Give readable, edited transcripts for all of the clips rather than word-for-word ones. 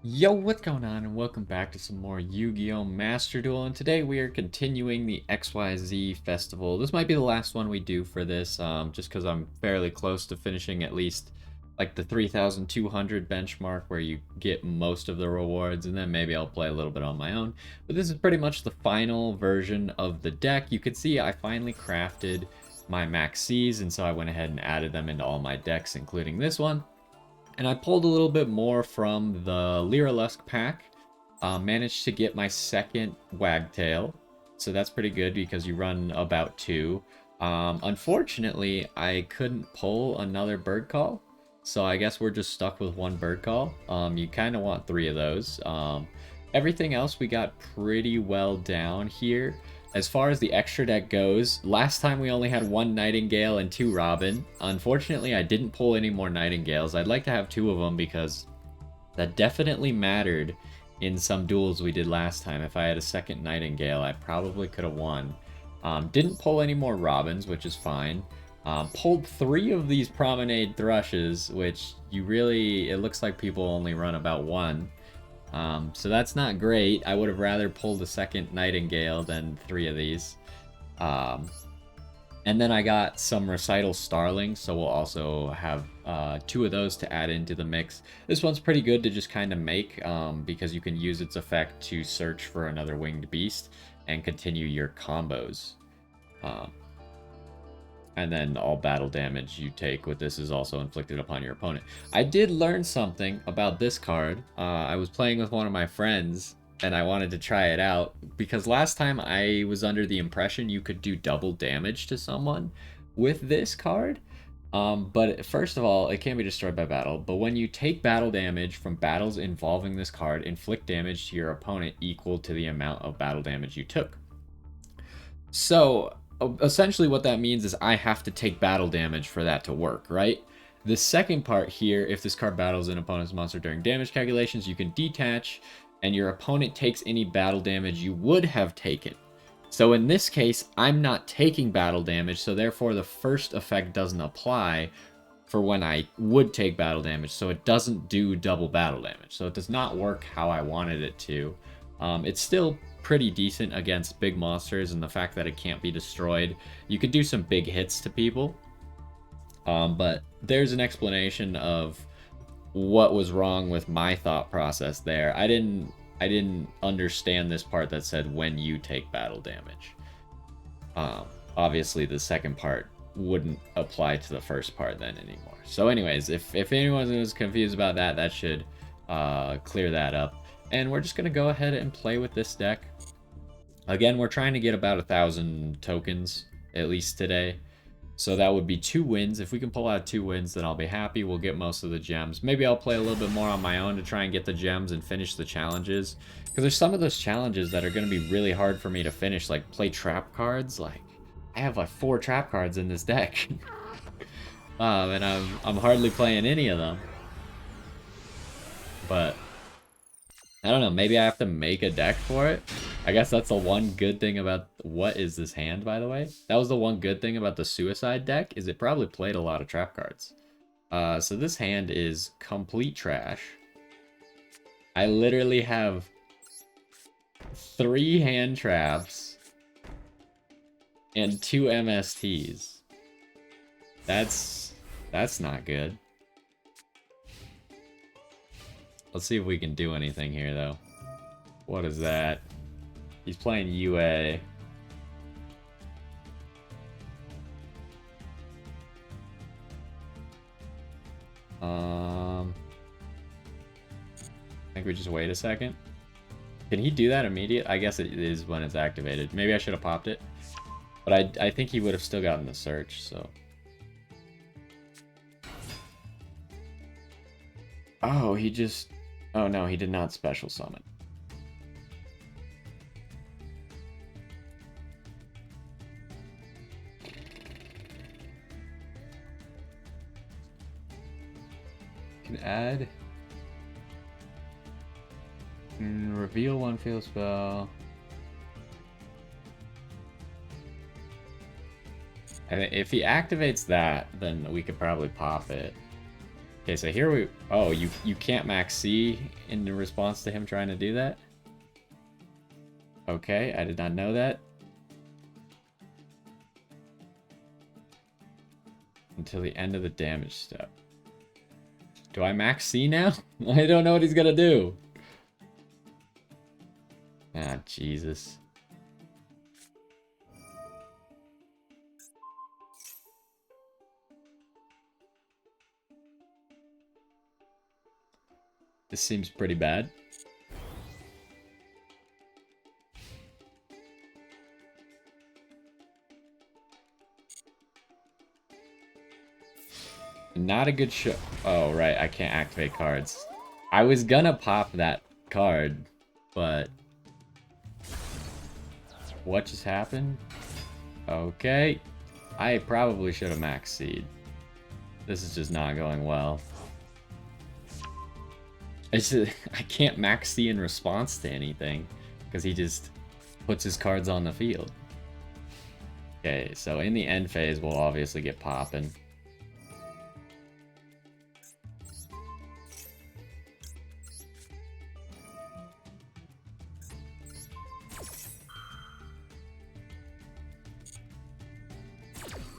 Yo, what's going on? And welcome back to some more Yu-Gi-Oh! Master Duel. And today we are continuing the XYZ Festival. This might be the last one we do for this, just because I'm fairly close to finishing at least like the 3,200 benchmark where you get most of the rewards, and then maybe I'll play a little bit on my own. But this is pretty much the final version of the deck. You can see I finally crafted my Maxis, and so I went ahead and added them into all my decks, including this one. And I pulled a little bit more from the Lyrilusc pack. Managed to get my second Wagtail. So that's pretty good because you run about two. Unfortunately, I couldn't pull another bird call. So I guess we're just stuck with one bird call. You kind of want three of those. Everything else we got pretty well down here. As far as the extra deck goes, last time we only had one Nightingale and two Robin. Unfortunately, I didn't pull any more Nightingales. I'd like to have two of them because that definitely mattered in some duels we did last time. If I had a second Nightingale, I probably could have won. Didn't pull any more Robins, which is fine. Pulled three of these Promenade Thrushes, which it looks like people only run about one. So that's not great. I would have rather pulled a second Nightingale than three of these. And then I got some Recital Starlings, so we'll also have two of those to add into the mix. This one's pretty good to just kind of make, because you can use its effect to search for another winged beast and continue your combos. And then all battle damage you take with this is also inflicted upon your opponent. I did learn something about this card. I was playing with one of my friends, and I wanted to try it out, because last time I was under the impression you could do double damage to someone with this card. But first of all, it can be destroyed by battle, but when you take battle damage from battles involving this card, inflict damage to your opponent equal to the amount of battle damage you took. So essentially what that means is I have to take battle damage for that to work, right? The second part here, if this card battles an opponent's monster during damage calculations, you can detach, and your opponent takes any battle damage you would have taken. So in this case, I'm not taking battle damage, so therefore the first effect doesn't apply for when I would take battle damage, so it doesn't do double battle damage. So it does not work how I wanted it to. It's still pretty decent against big monsters, and the fact that it can't be destroyed. You could do some big hits to people, but there's an explanation of what was wrong with my thought process there. I didn't understand this part that said when you take battle damage. Obviously the second part wouldn't apply to the first part then anymore. So anyways, if anyone was confused about that, that should clear that up. And we're just going to go ahead and play with this deck. Again, we're trying to get about 1,000 tokens, at least today. So that would be 2 wins. If we can pull out 2 wins, then I'll be happy. We'll get most of the gems. Maybe I'll play a little bit more on my own to try and get the gems and finish the challenges. Because there's some of those challenges that are going to be really hard for me to finish, like play trap cards. Like, I have like 4 trap cards in this deck. And I'm hardly playing any of them. But I don't know, maybe I have to make a deck for it. I guess that's the one good thing about... What is this hand, by the way? That was the one good thing about the Suicide deck, is it probably played a lot of trap cards. So this hand is complete trash. I literally have 3 hand traps and 2 MSTs. That's not good. Let's see if we can do anything here, though. What is that? He's playing UA. I think we just wait a second. Can he do that immediate? I guess it is when it's activated. Maybe I should have popped it. But I think he would have still gotten the search, so... Oh, he just... Oh no, he did not special summon. Can add... reveal one field spell. And if he activates that, then we could probably pop it. Okay, so here we... Oh, you can't max C in response to him trying to do that? Okay, I did not know that. Until the end of the damage step. Do I max C now? I don't know what he's gonna do. Ah, Jesus. This seems pretty bad. Not a good show. Oh, right. I can't activate cards. I was gonna pop that card, but... What just happened? Okay. I probably should have maxed seed. This is just not going well. It's just, I can't max C in response to anything, because he just puts his cards on the field. Okay, so in the end phase, we'll obviously get popping.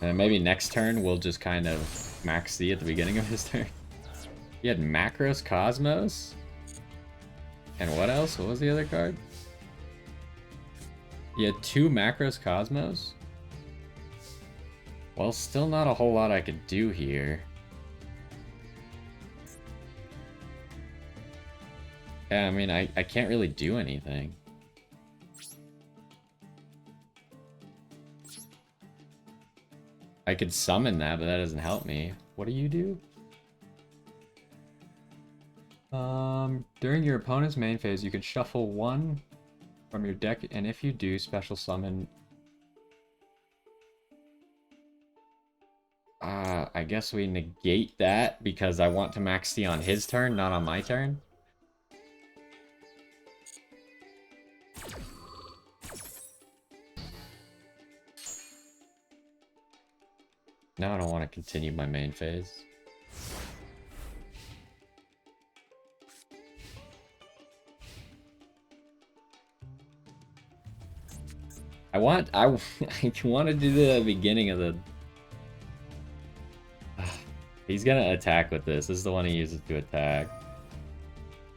And then maybe next turn, we'll just kind of max C at the beginning of his turn. He had Macros Cosmos? And what else? What was the other card? He had 2 Macros Cosmos? Well, still not a whole lot I could do here. Yeah, I mean, I can't really do anything. I could summon that, but that doesn't help me. What do you do? During your opponent's main phase, you can shuffle 1 from your deck, and if you do, special summon... I guess we negate that, because I want to max C on his turn, not on my turn. Now I don't want to continue my main phase. I want to do the beginning of the... He's gonna attack with this. This is the one he uses to attack.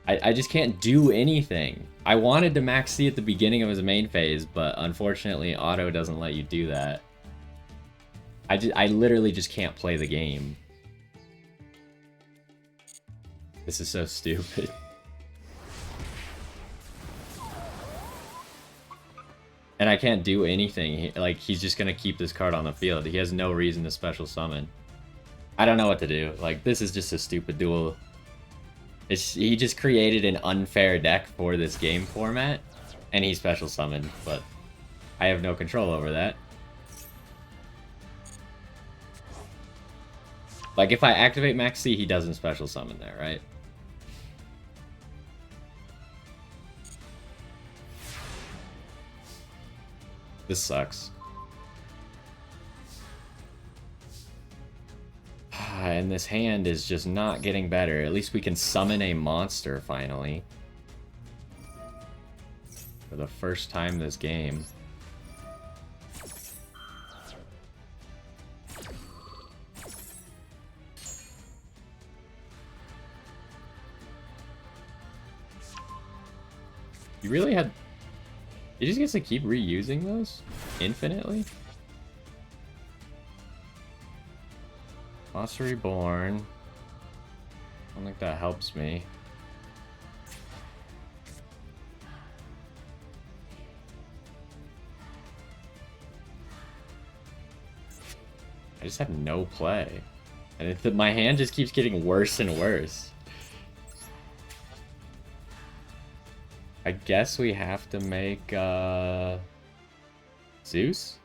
I just can't do anything. I wanted to max C at the beginning of his main phase, but unfortunately auto doesn't let you do that. I literally just can't play the game. This is so stupid. And I can't do anything. Like, he's just gonna keep this card on the field. He has no reason to special summon. I don't know what to do. Like, this is just a stupid duel. He just created an unfair deck for this game format, and he special summoned, but I have no control over that. Like, if I activate Max C, he doesn't special summon there, right? This sucks. And this hand is just not getting better. At least we can summon a monster, finally. For the first time this game. You really had... You just get to keep reusing those? Infinitely? Monster Reborn. I don't think that helps me. I just have no play. And my hand just keeps getting worse and worse. I guess we have to make, Zeus?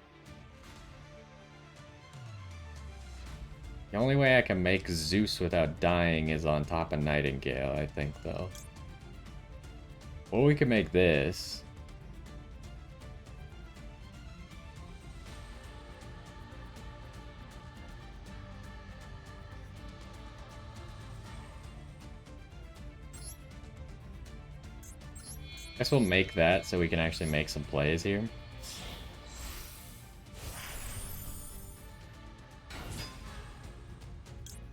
The only way I can make Zeus without dying is on top of Nightingale, I think, though. Or we could make this. Guess we'll make that so we can actually make some plays here.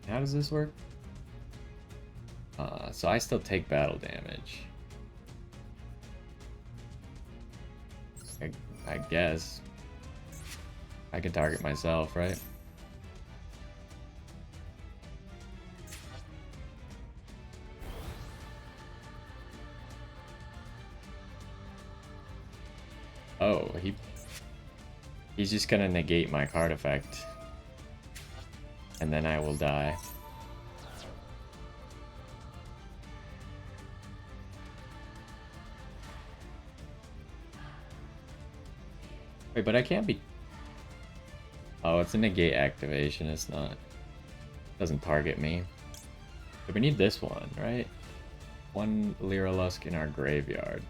How does this work? So I still take battle damage. I guess. I can target myself, right? Oh, he's just gonna negate my card effect. And then I will die. Wait, but I can't be... Oh, it's a negate activation, it's not... Doesn't target me. But we need this one, right? One Lyrilusc in our graveyard.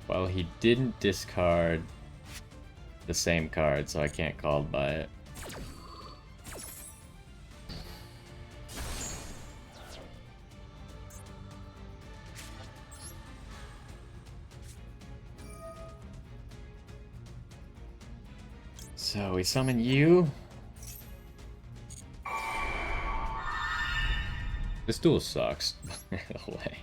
Well, he didn't discard the same card, so I can't called by it. So we summon you. This duel sucks. No way.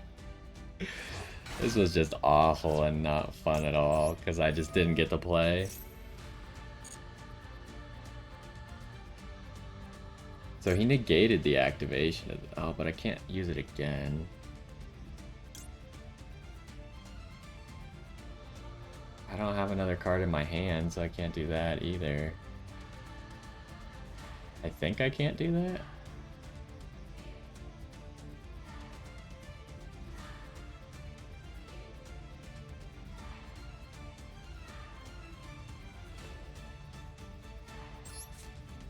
This was just awful and not fun at all, because I just didn't get to play. So he negated the activation of... Oh, but I can't use it again. I don't have another card in my hand, so I can't do that either. I think I can't do that?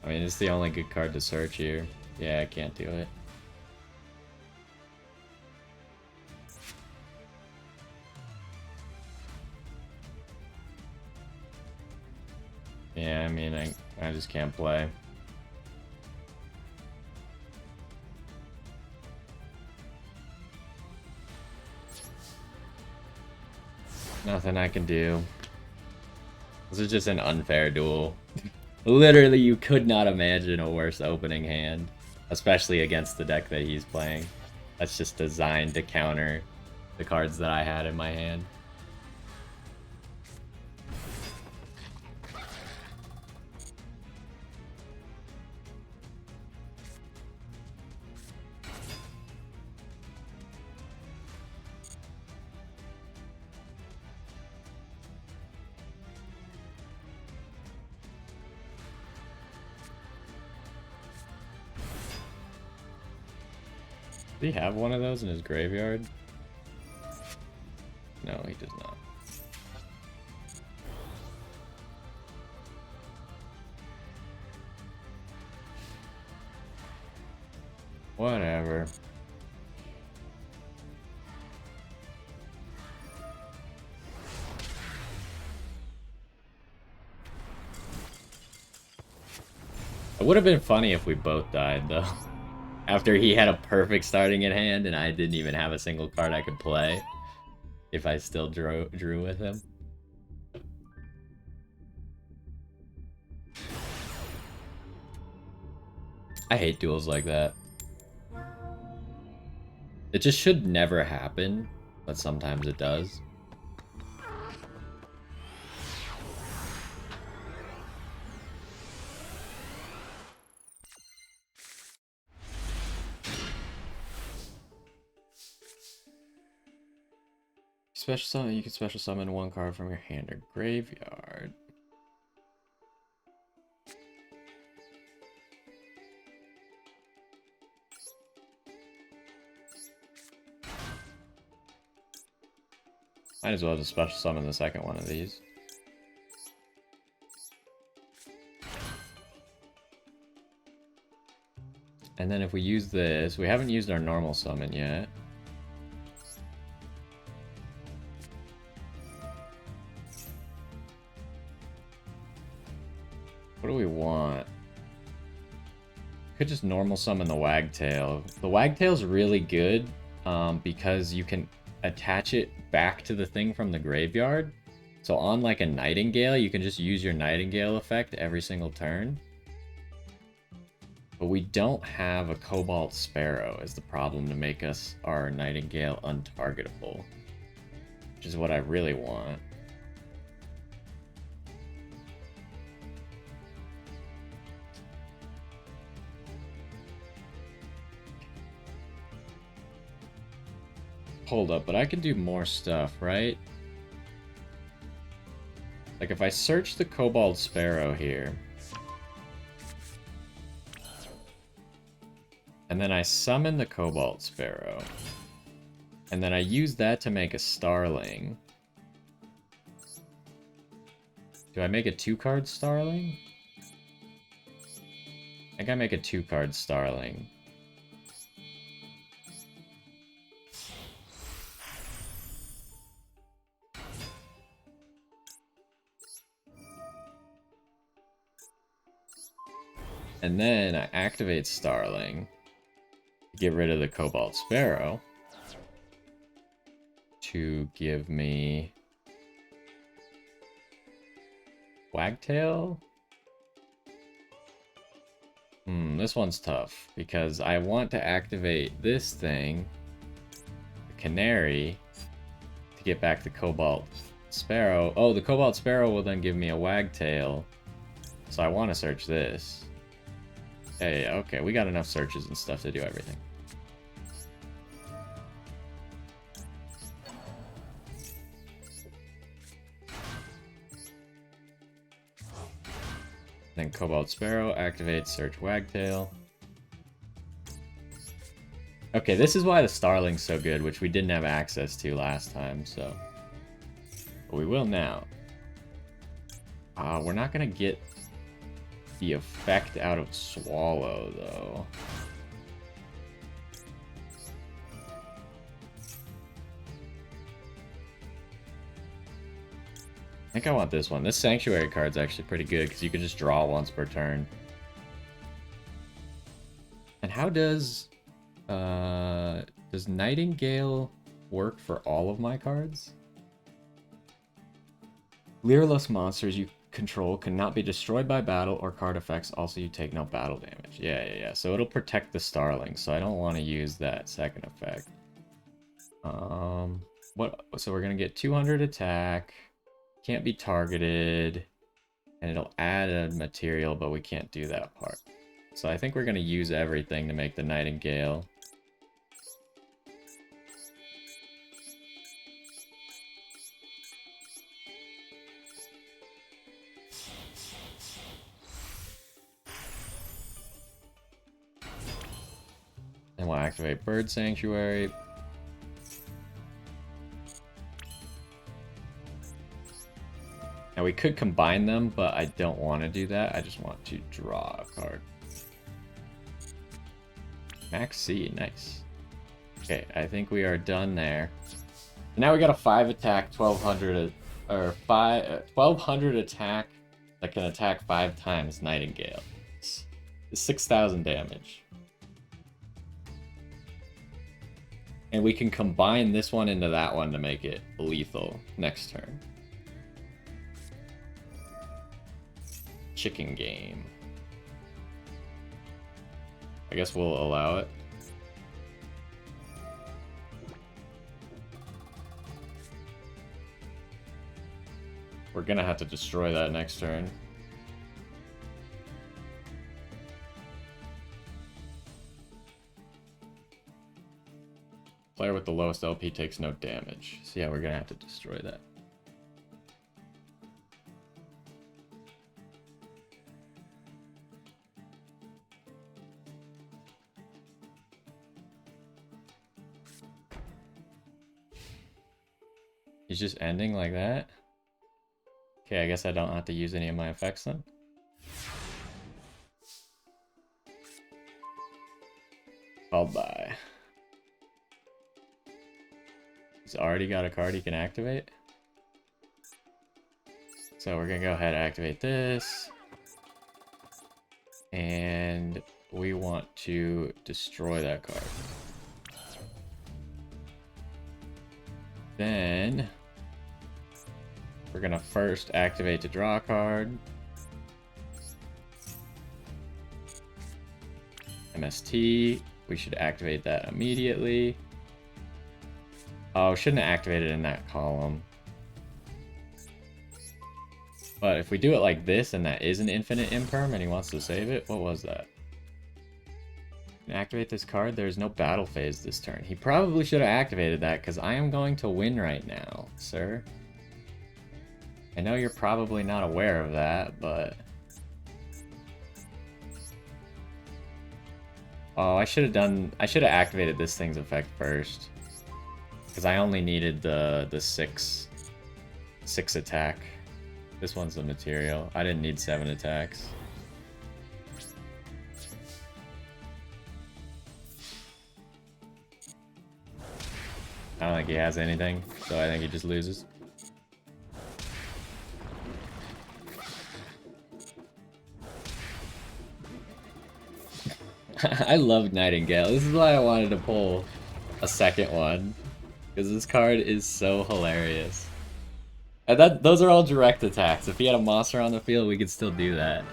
I mean, it's the only good card to search here. Yeah, I can't do it. Yeah, I mean, I just can't play. Nothing I can do. This is just an unfair duel. Literally, you could not imagine a worse opening hand, especially against the deck that he's playing. That's just designed to counter the cards that I had in my hand. Does he have one of those in his graveyard? No, he does not. Whatever. It would have been funny if we both died, though. After he had a perfect starting in hand and I didn't even have a single card I could play. If I still drew with him. I hate duels like that. It just should never happen, but sometimes it does. Special summon, you can special summon one card from your hand or graveyard. Might as well just special summon the second one of these. And then if we use this, we haven't used our normal summon yet. What do we want? Could just normal summon the Wagtail. The Wagtail's really good because you can attach it back to the thing from the graveyard. So on like a Nightingale, you can just use your Nightingale effect every single turn. But we don't have a Cobalt Sparrow is the problem to make us our Nightingale untargetable. Which is what I really want. Hold up, but I can do more stuff, right? Like if I search the Cobalt Sparrow here, and then I summon the Cobalt Sparrow, and then I use that to make a Starling. Do I make a 2-card Starling? I think I make a 2-card Starling. And then I activate Starling to get rid of the Cobalt Sparrow to give me Wagtail? This one's tough because I want to activate this thing, the Canary, to get back the Cobalt Sparrow. Oh, the Cobalt Sparrow will then give me a Wagtail, so I want to search this. Hey, okay, we got enough searches and stuff to do everything. Then Cobalt Sparrow, activate search Wagtail. Okay, this is why the Starling's so good, which we didn't have access to last time, so... But we will now. We're not gonna get the effect out of Swallow, though. I think I want this one. This Sanctuary card's actually pretty good because you can just draw once per turn. And how does Nightingale work for all of my cards? Lyrilusc monsters you control cannot be destroyed by battle or card effects. Also, you take no battle damage. Yeah. So it'll protect the Starling, so I don't want to use that second effect. So we're gonna get 200 attack. Can't be targeted, and it'll add a material, but we can't do that part. So I think we're gonna use everything to make the Nightingale. And we'll activate Bird Sanctuary. Now we could combine them, but I don't want to do that. I just want to draw a card. Max C, nice. Okay, I think we are done there. Now we got a 5 attack, 1200 or 1200 attack that can attack 5 times Nightingale. It's 6,000 damage. And we can combine this one into that one to make it lethal next turn. Chicken game. I guess we'll allow it. We're gonna have to destroy that next turn. Player with the lowest LP takes no damage. So yeah, we're gonna have to destroy that. He's just ending like that? Okay, I guess I don't have to use any of my effects then. Called by. He's already got a card he can activate. So we're gonna go ahead and activate this. And we want to destroy that card. Then we're gonna first activate to draw a card. MST, we should activate that immediately. Oh, shouldn't have activated in that column. But if we do it like this, and that is an infinite imperm, and he wants to save it, what was that? Activate this card, there's no battle phase this turn. He probably should have activated that, because I am going to win right now, sir. I know you're probably not aware of that, but... Oh, I should have activated this thing's effect first. Because I only needed the six attack. This one's the material. I didn't need 7 attacks. I don't think he has anything, so I think he just loses. I love Nightingale. This is why I wanted to pull a second one. Because this card is so hilarious. And those are all direct attacks. If he had a monster on the field, we could still do that.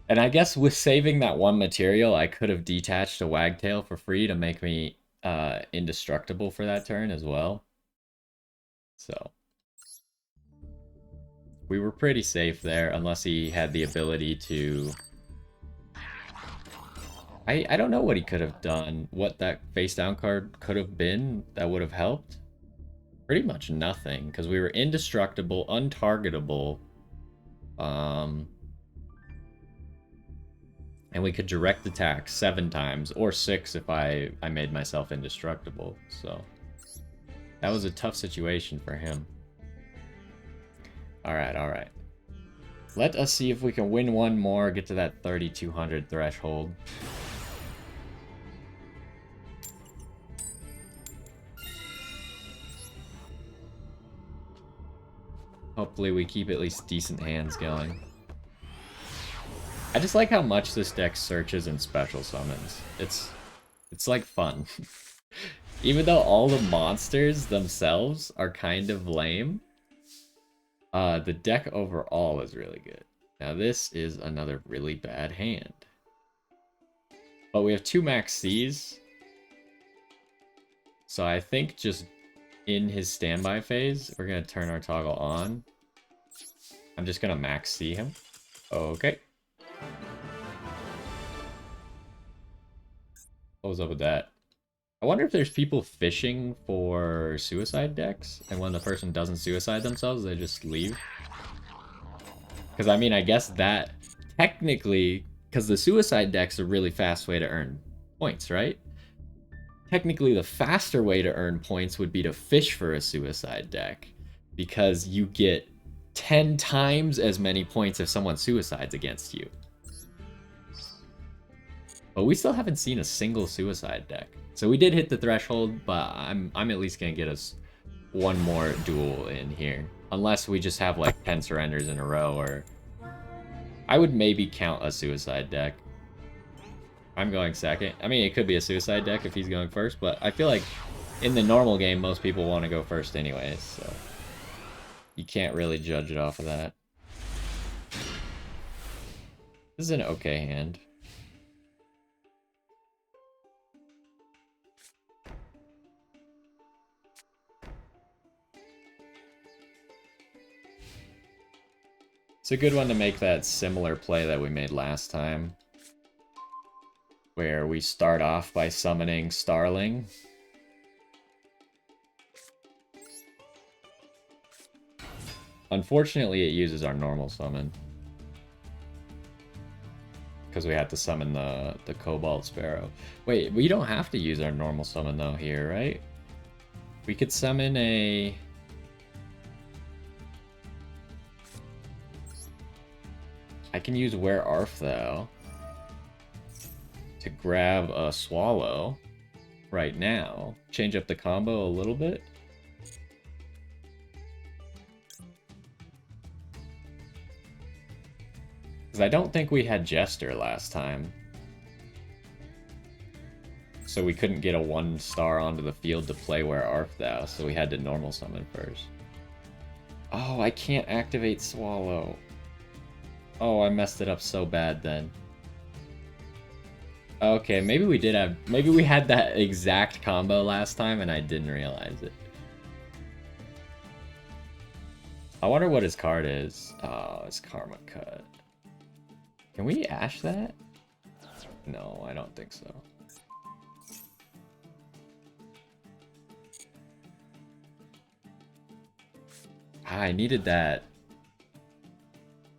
And I guess with saving that one material, I could have detached a Wagtail for free to make me indestructible for that turn as well. So we were pretty safe there, unless he had the ability to... I don't know what he could have done, what that face down card could have been that would have helped. Pretty much nothing, because we were indestructible, untargetable, and we could direct attack 7 times, or 6 if I made myself indestructible, so that was a tough situation for him. Alright. Let us see if we can win one more, get to that 3,200 threshold. Hopefully we keep at least decent hands going. I just like how much this deck searches and special summons. It's like fun. Even though all the monsters themselves are kind of lame, the deck overall is really good. Now this is another really bad hand. But we have 2 max Cs. So I think just in his standby phase, we're going to turn our toggle on. I'm just going to max C him. Okay. What was up with that? I wonder if there's people fishing for suicide decks, and when the person doesn't suicide themselves, they just leave. Because, I mean, I guess that technically, because the suicide deck's a really fast way to earn points, right? Technically, the faster way to earn points would be to fish for a suicide deck, because you get 10 times as many points if someone suicides against you. But we still haven't seen a single suicide deck. So we did hit the threshold, but I'm at least gonna get us one more duel in here. Unless we just have like 10 surrenders in a row, or... I would maybe count a suicide deck. I'm going second. I mean, it could be a suicide deck if he's going first, but I feel like in the normal game, most people want to go first anyways, so... You can't really judge it off of that. This is an okay hand. It's a good one to make that similar play that we made last time, where we start off by summoning Starling. Unfortunately, it uses our normal summon, because we have to summon the Cobalt Sparrow. Wait, we don't have to use our normal summon though here, right? We could summon a... I can use Where Arf though. to grab a Swallow right now. Change up the combo a little bit. Because I don't think we had Jester last time. So we couldn't get a 1-star onto the field to play Where Art Thou, so we had to normal summon first. Oh, I can't activate Swallow. Oh, I messed it up so bad then. Okay, maybe we did have... Maybe we had that exact combo last time and I didn't realize it. I wonder what his card is. Oh, it's Karma Cut. Can we Ash that? No, I don't think so. I needed that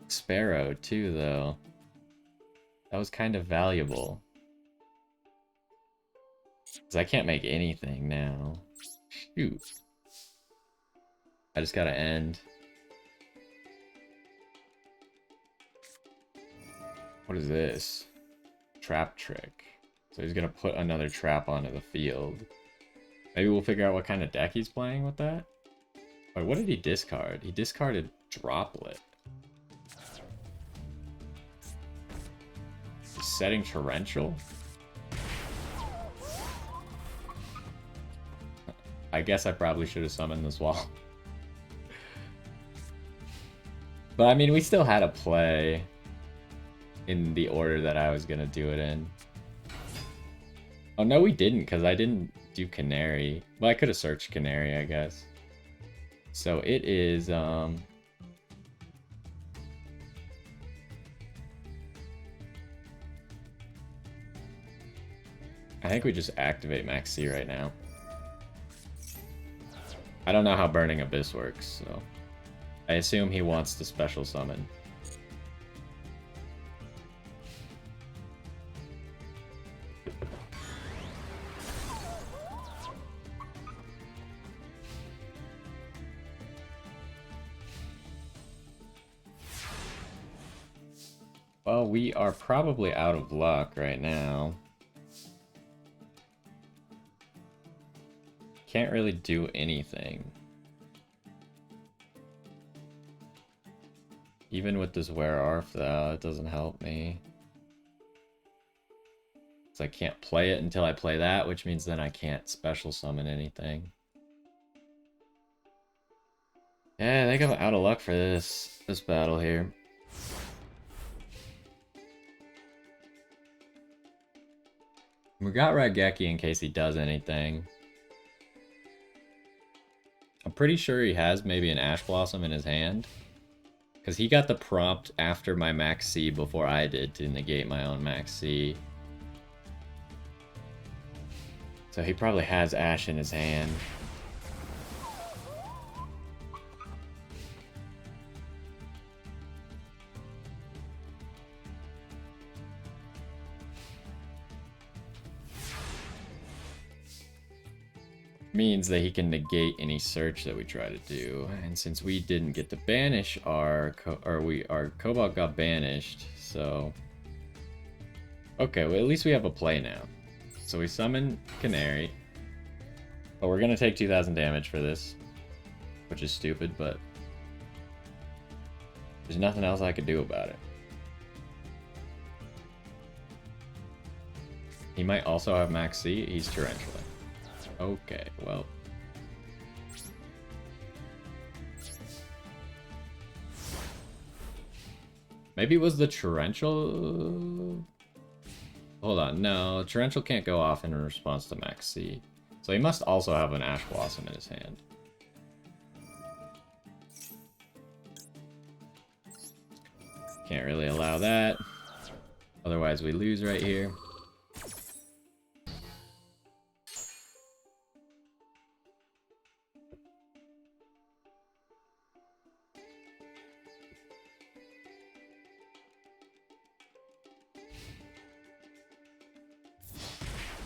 Sparrow too, though. That was kind of valuable. Because I can't make anything now. Shoot. I just gotta end. What is this? Trap trick. So he's gonna put another trap onto the field. Maybe we'll figure out what kind of deck he's playing with that. Wait, what did he discard? He discarded Droplet. He's setting Torrential? I guess I probably should have summoned this wall. But I mean, we still had a play in the order that I was gonna do it in. Oh no, we didn't, because I didn't do Canary. Well, I could have searched Canary, I guess. So it is, I think we just activate Max C right now. I don't know how Burning Abyss works, so I assume he wants to special summon. Well, we are probably out of luck right now. Can't really do anything. Even with this Where Art Thou, it doesn't help me. So I can't play it until I play that, which means then I can't special summon anything. Yeah, I think I'm out of luck for this battle here. We got Raigeki in case he does anything. I'm pretty sure he has maybe an Ash Blossom in his hand. Because he got the prompt after my Max C before I did to negate my own Max C. So he probably has Ash in his hand. Means that he can negate any search that we try to do, and since we didn't get to banish our Cobalt got banished, so okay, well at least we have a play now. So we summon Canary, but we're gonna take 2,000 damage for this, which is stupid, but there's nothing else I could do about it. He might also have Max C. He's Tarantula. Okay, well. Maybe it was the Torrential? Hold on, no. Torrential can't go off in response to Max C. So he must also have an Ash Blossom in his hand. Can't really allow that. Otherwise we lose right here.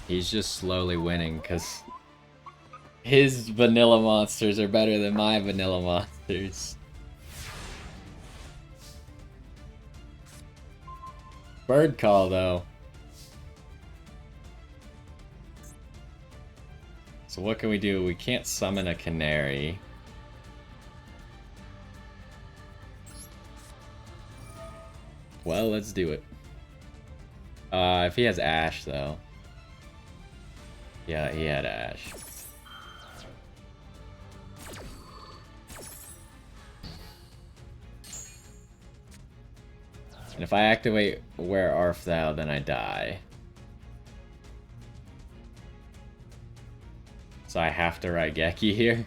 He's just slowly winning because his vanilla monsters are better than my vanilla monsters. Bird Call, though. So what can we do? We can't summon a canary. Well, let's do it. If he has Ash, though. Yeah, he had Ash. And if I activate Where Art Thou, then I die. So I have to Raigeki here.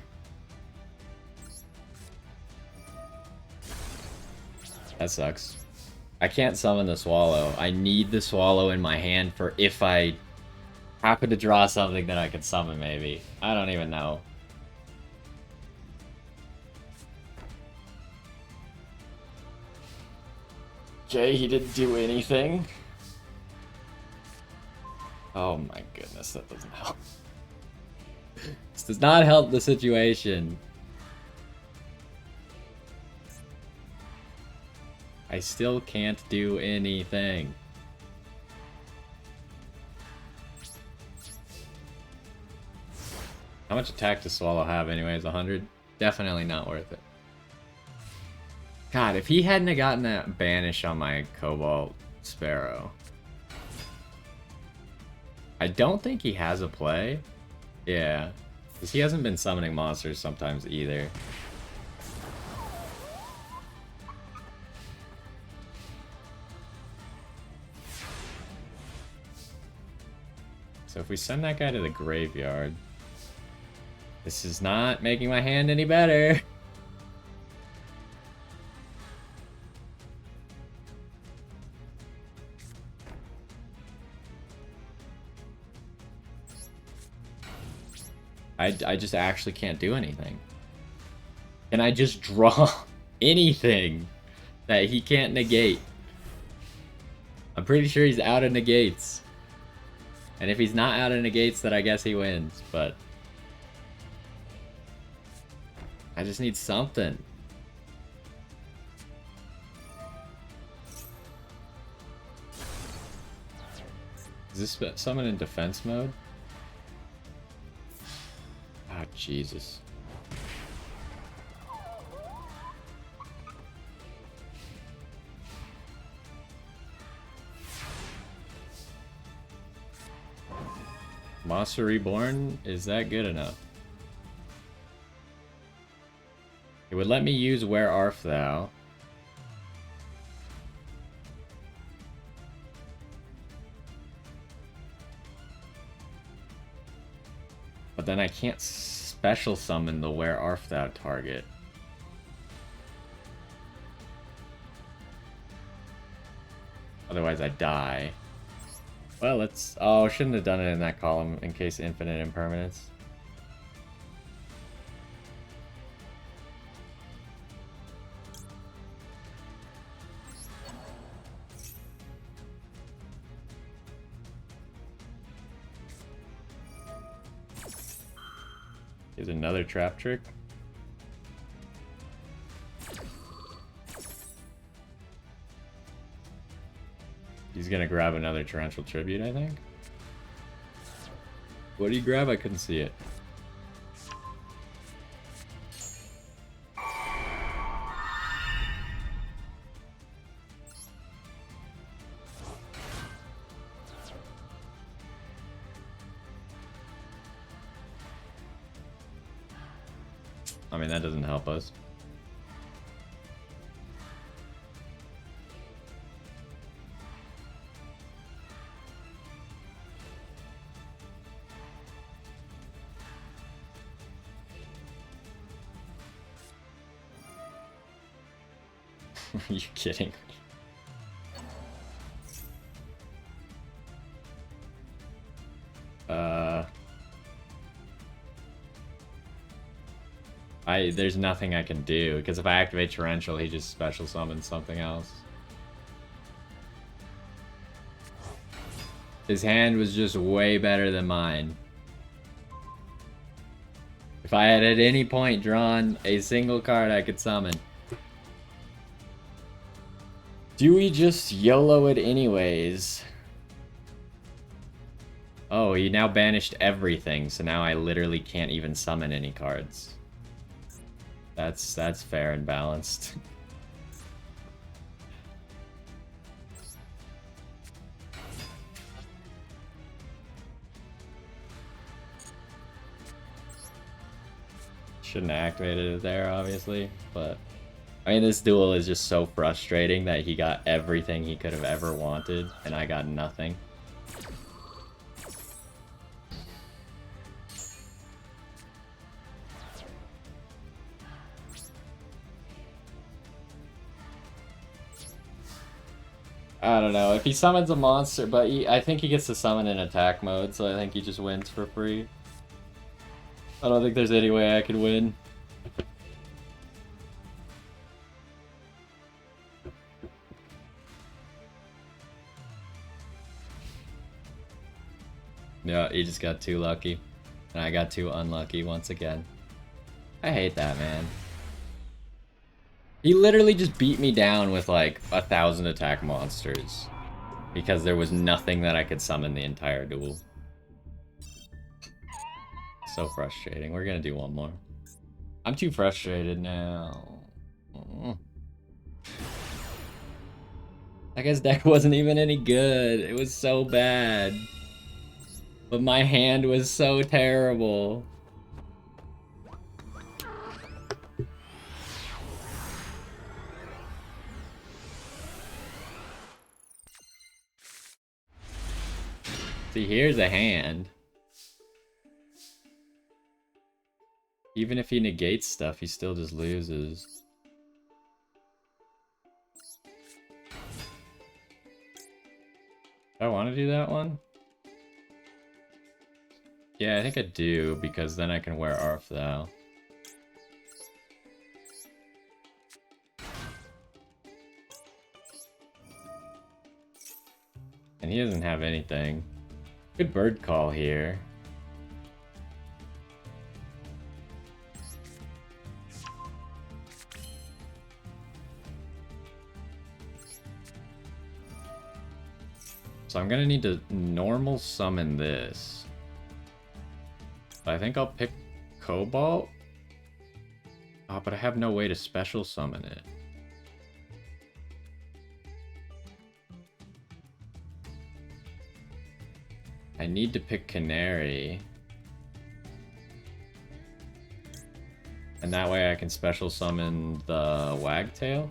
That sucks. I can't summon the Swallow. I need the Swallow in my hand for if I happen to draw something that I can summon, maybe. I don't even know. Okay, he didn't do anything. Oh my goodness, that doesn't help. This does not help the situation. I still can't do anything. How much attack does Swallow have anyways? 100? Definitely not worth it. God, if he hadn't have gotten that banish on my Cobalt Sparrow. I don't think he has a play. Yeah. Because he hasn't been summoning monsters sometimes either. So if we send that guy to the graveyard... This is not making my hand any better. I just actually can't do anything. Can I just draw anything that he can't negate? I'm pretty sure he's out of negates. And if he's not out of negates, then I guess he wins, but... I just need something. Is this summon in defense mode? Ah, Jesus. Monster Reborn? Is that good enough? It would let me use Where Art Thou. But then I can't special summon the Where Art Thou target. Otherwise I die. Well, let's... Oh, shouldn't have done it in that column in case infinite impermanence. Here's another trap trick. He's gonna grab another Torrential Tribute, I think. What did he grab? I couldn't see it. I mean, that doesn't help us. Are you kidding? There's nothing I can do, because if I activate Torrential, he just special summons something else. His hand was just way better than mine. If I had at any point drawn a single card I could summon. Do we just YOLO it anyways? Oh, he now banished everything, so now I literally can't even summon any cards. That's fair and balanced. Shouldn't have activated it there, obviously, but I mean, this duel is just so frustrating that he got everything he could have ever wanted, and I got nothing. I don't know, if he summons a monster, but I think he gets to summon in attack mode, so I think he just wins for free. I don't think there's any way I could win. Yeah, he just got too lucky. And I got too unlucky once again. I hate that, man. He literally just beat me down with like 1,000 attack monsters. Because there was nothing that I could summon the entire duel. So frustrating. We're gonna do one more. I'm too frustrated now. That guy's deck wasn't even any good. It was so bad. But my hand was so terrible. See, here's a hand. Even if he negates stuff, he still just loses. Do I want to do that one? Yeah, I think I do, because then I can wear Arf Thou. And he doesn't have anything. Good bird call here. So I'm gonna need to normal summon this. I think I'll pick Cobalt. Oh, but I have no way to special summon it. I need to pick Canary. And that way I can special summon the Wagtail.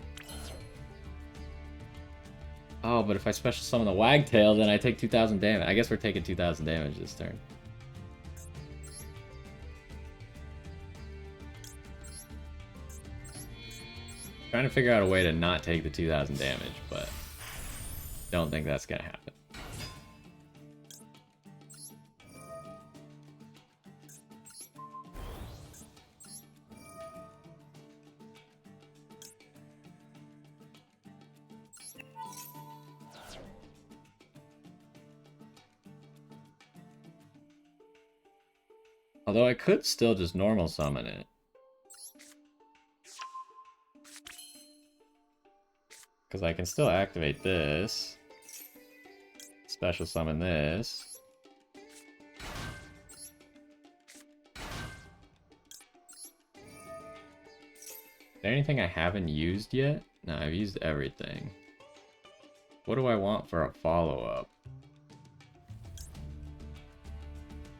Oh, but if I special summon the Wagtail, then I take 2,000 damage. I guess we're taking 2,000 damage this turn. Trying to figure out a way to not take the 2,000 damage, but don't think that's gonna happen. Although I could still just normal summon it. Because I can still activate this. Special summon this. Is there anything I haven't used yet? No, I've used everything. What do I want for a follow-up?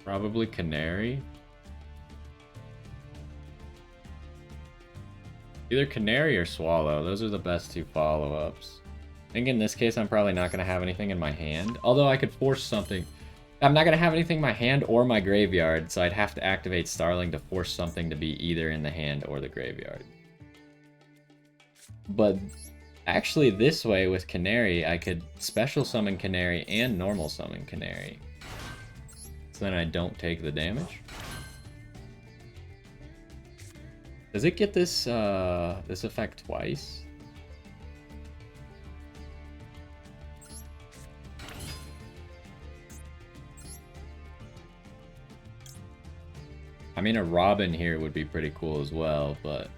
Probably Canary. Either Canary or Swallow. Those are the best two follow-ups. I think in this case, I'm probably not going to have anything in my hand. Although I could force something. I'm not going to have anything in my hand or my graveyard, so I'd have to activate Starling to force something to be either in the hand or the graveyard. But actually, this way with Canary, I could special summon Canary and normal summon Canary. So then I don't take the damage. Does it get this this effect twice? I mean, a Robin here would be pretty cool as well, but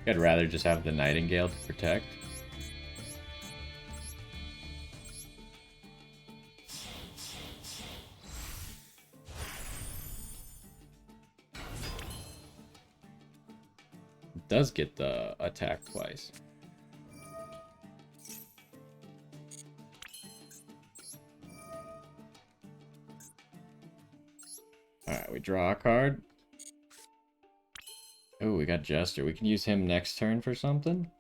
I'd rather just have the Nightingale to protect. does get the attack twice. Alright, we draw a card. Oh, we got Jester. We can use him next turn for something.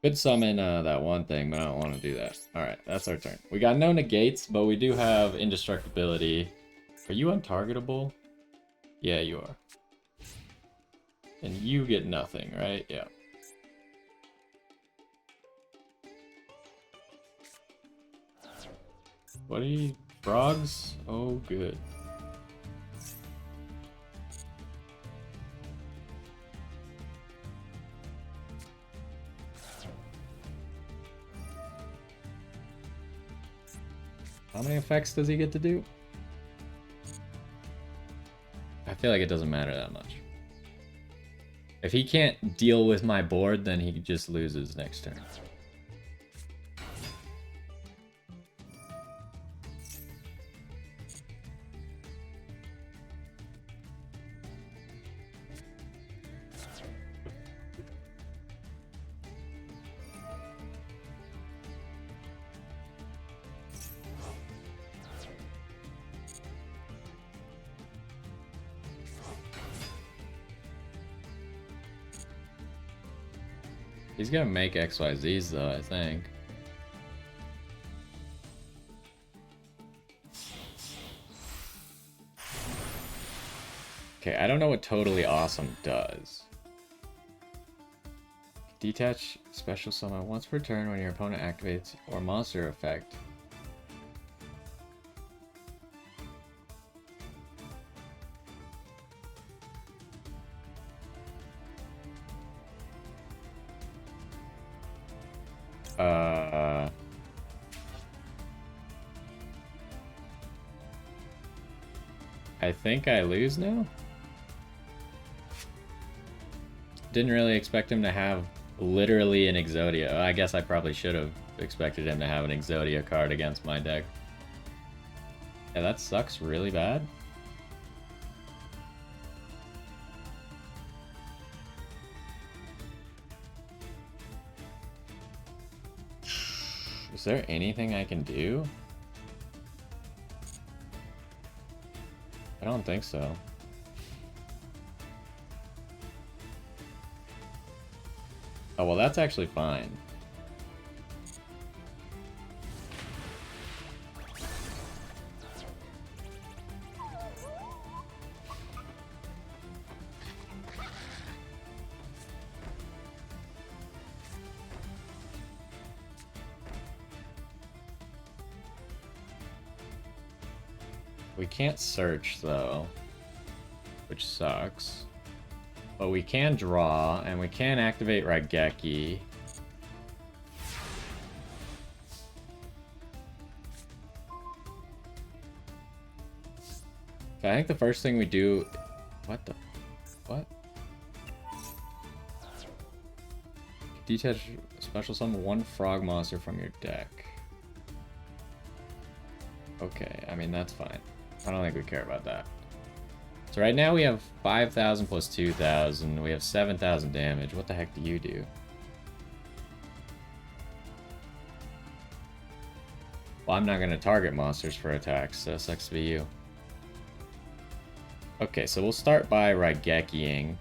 Could summon that one thing, but I don't want to do that. Alright, that's our turn. We got no negates, but we do have indestructibility. Are you untargetable? Yeah, you are. And you get nothing, right? Yeah. What are you? Frogs? Oh, good. How many effects does he get to do? I feel like it doesn't matter that much. If he can't deal with my board, then he just loses next turn. He's gonna make XYZs though, I think. Okay, I don't know what Totally Awesome does. Detach special summon once per turn when your opponent activates or monster effect. I think I lose now? Didn't really expect him to have literally an Exodia. I guess I probably should have expected him to have an Exodia card against my deck. Yeah, that sucks really bad. Is there anything I can do? I don't think so. Oh, well, that's actually fine. We can't search, though, which sucks. But we can draw, and we can activate Raigeki. Okay, I think the first thing we do... What the... What? Detach special summon one frog monster from your deck. Okay, I mean, that's fine. I don't think we care about that. So right now we have 5,000 plus 2,000. We have 7,000 damage. What the heck do you do? Well, I'm not going to target monsters for attacks, so it sucks to be you. Okay, so we'll start by Raigekiing,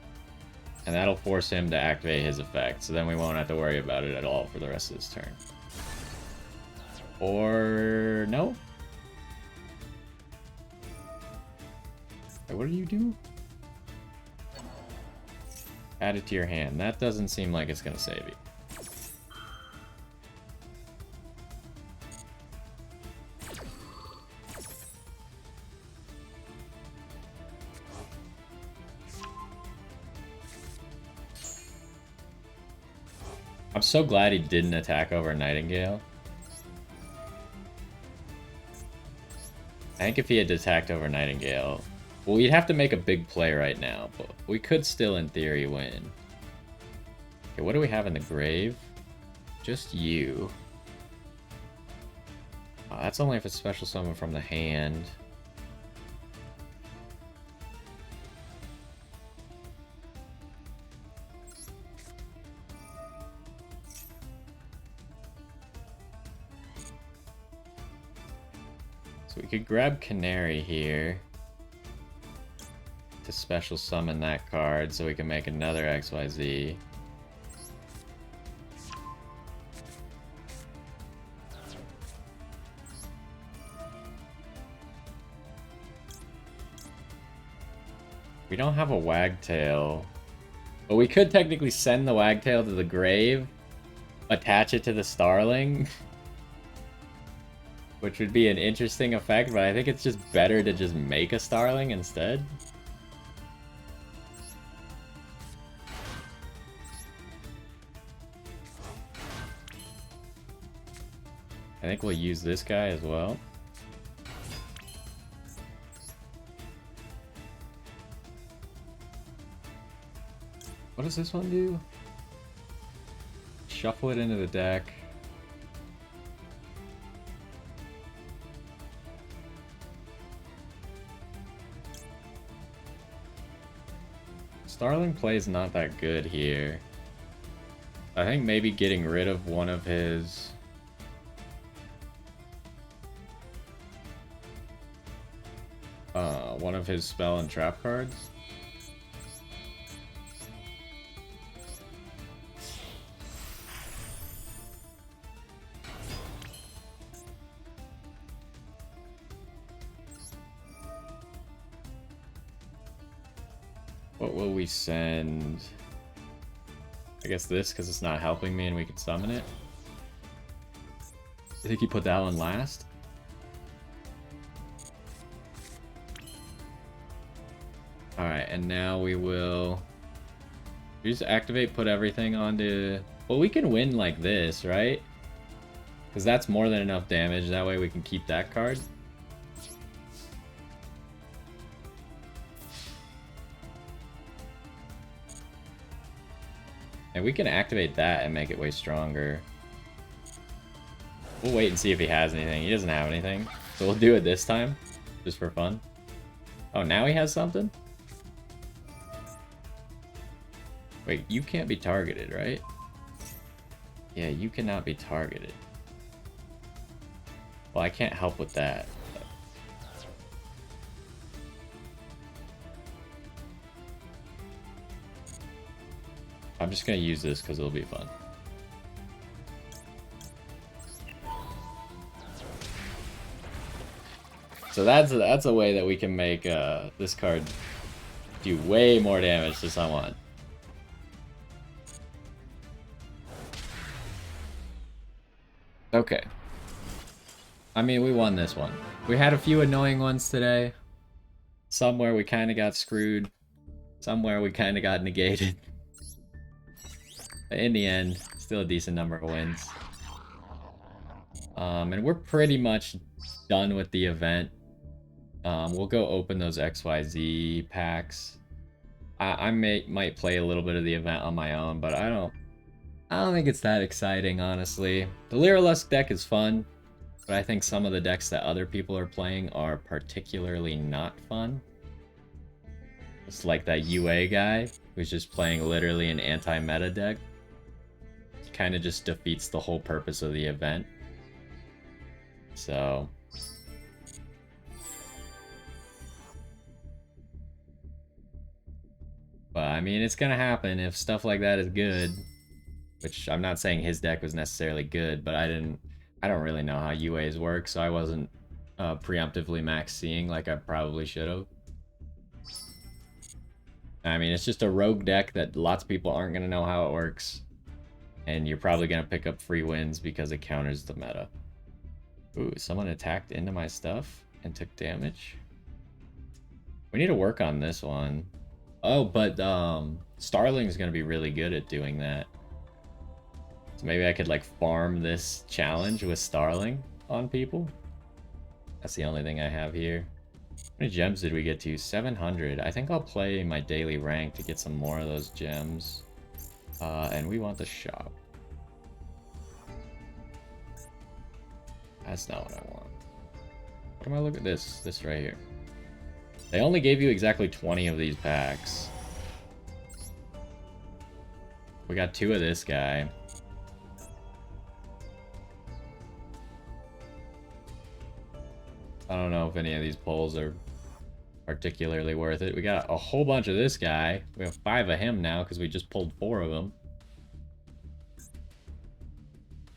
and that'll force him to activate his effect, so then we won't have to worry about it at all for the rest of his turn. Or... no? What do you do? Add it to your hand. That doesn't seem like it's gonna save you. I'm so glad he didn't attack over Nightingale. I think if he had attacked over Nightingale... Well, we'd have to make a big play right now, but we could still, in theory, win. Okay, what do we have in the grave? Just you. Oh, that's only if it's special summon from the hand. So we could grab Canary here to special summon that card so we can make another XYZ. We don't have a Wagtail, but we could technically send the Wagtail to the grave, attach it to the Starling, which would be an interesting effect, but I think it's just better to just make a Starling instead. I think we'll use this guy as well. What does this one do? Shuffle it into the deck. Starling play's not that good here. I think maybe getting rid of one of his... spell and trap cards. What will we send? I guess this, because it's not helping me and we can summon it. I think you put that one last. Alright, and now we will... We just activate, put everything onto... Well, we can win like this, right? Because that's more than enough damage. That way we can keep that card. And we can activate that and make it way stronger. We'll wait and see if he has anything. He doesn't have anything. So we'll do it this time, just for fun. Oh, now he has something? Wait, you can't be targeted, right? Yeah, you cannot be targeted. Well, I can't help with that. I'm just gonna use this because it'll be fun. So that's a way that we can make this card do way more damage to someone. Okay. I mean, we won this one. We had a few annoying ones today. Somewhere we kind of got screwed. Somewhere we kind of got negated. But in the end, still a decent number of wins. And we're pretty much done with the event. We'll go open those XYZ packs. I might play a little bit of the event on my own, but I don't think it's that exciting, honestly. The Lyrilusc deck is fun, but I think some of the decks that other people are playing are particularly not fun. It's like that UA guy who's just playing literally an anti-meta deck. Kind of just defeats the whole purpose of the event. So... But, I mean, it's gonna happen if stuff like that is good. Which, I'm not saying his deck was necessarily good, but I don't really know how UAs work, so I wasn't preemptively max seeing like I probably should have. I mean, it's just a rogue deck that lots of people aren't gonna know how it works. And you're probably gonna pick up free wins because it counters the meta. Ooh, someone attacked into my stuff and took damage. We need to work on this one. Oh, but Starling's gonna be really good at doing that. So maybe I could like farm this challenge with Starling on people. That's the only thing I have here. How many gems did we get to? 700. I think I'll play my daily rank to get some more of those gems. And we want the shop. That's not what I want. What am I looking at? This right here. They only gave you exactly 20 of these packs. We got 2 of this guy. I don't know if any of these pulls are particularly worth it. We got a whole bunch of this guy. We have 5 of him now because we just pulled 4 of them.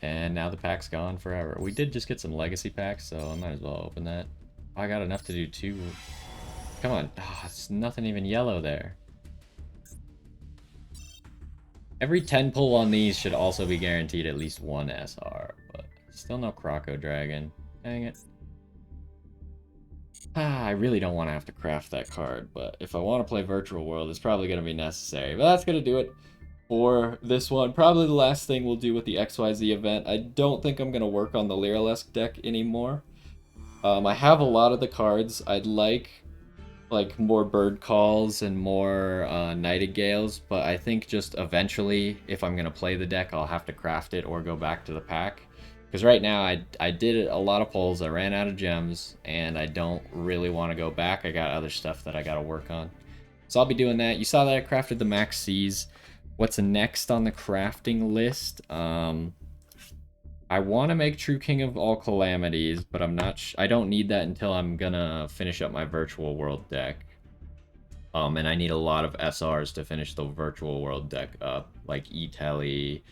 And now the pack's gone forever. We did just get some legacy packs, so I might as well open that. I got enough to do 2. Come on. Oh, it's nothing even yellow there. Every 10 pull on these should also be guaranteed at least 1 SR, but still no Croco Dragon. Dang it. I really don't want to have to craft that card, but if I want to play Virtual World, it's probably going to be necessary. But that's going to do it for this one. Probably the last thing we'll do with the XYZ event. I don't think I'm going to work on the Lyrilusc deck anymore. I have a lot of the cards. I'd like more Bird Calls and more Nightingales, but I think just eventually, if I'm going to play the deck, I'll have to craft it or go back to the pack. Because right now, I did a lot of pulls, I ran out of gems, and I don't really want to go back. I got other stuff that I got to work on. So I'll be doing that. You saw that I crafted the Max C's. What's next on the crafting list? I want to make True King of All Calamities, but I don't need that until I'm gonna finish up my Virtual World deck. And I need a lot of SRs to finish the Virtual World deck up, like E-Telly,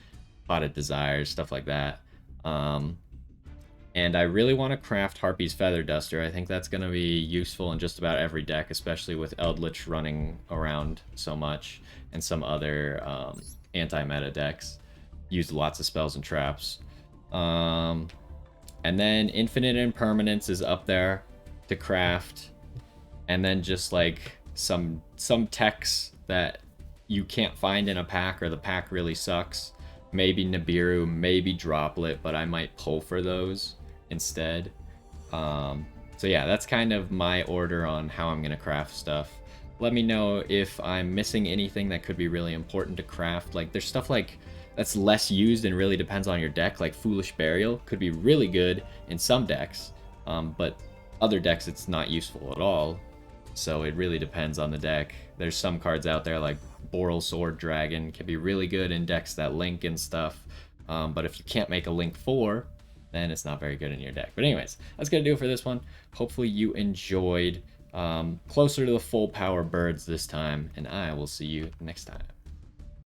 Potted Desires, stuff like that. And I really want to craft Harpy's Feather Duster. I think that's going to be useful in just about every deck, especially with Eldritch running around so much, and some other anti-meta decks use lots of spells and traps. And then Infinite Impermanence is up there to craft, and then just like some techs that you can't find in a pack, or the pack really sucks. Maybe Nibiru, maybe Droplet, but I might pull for those instead. So yeah, that's kind of my order on how I'm gonna craft stuff. Let me know if I'm missing anything that could be really important to craft. Like, there's stuff like that's less used and really depends on your deck, like Foolish Burial could be really good in some decks, but other decks it's not useful at all. So it really depends on the deck. There's some cards out there like Boral Sword Dragon can be really good in decks that link and stuff, but if you can't make a link 4, then it's not very good in your deck. But anyways, that's gonna do it for this one. Hopefully you enjoyed. Closer to the full power birds this time, and I will see you next time.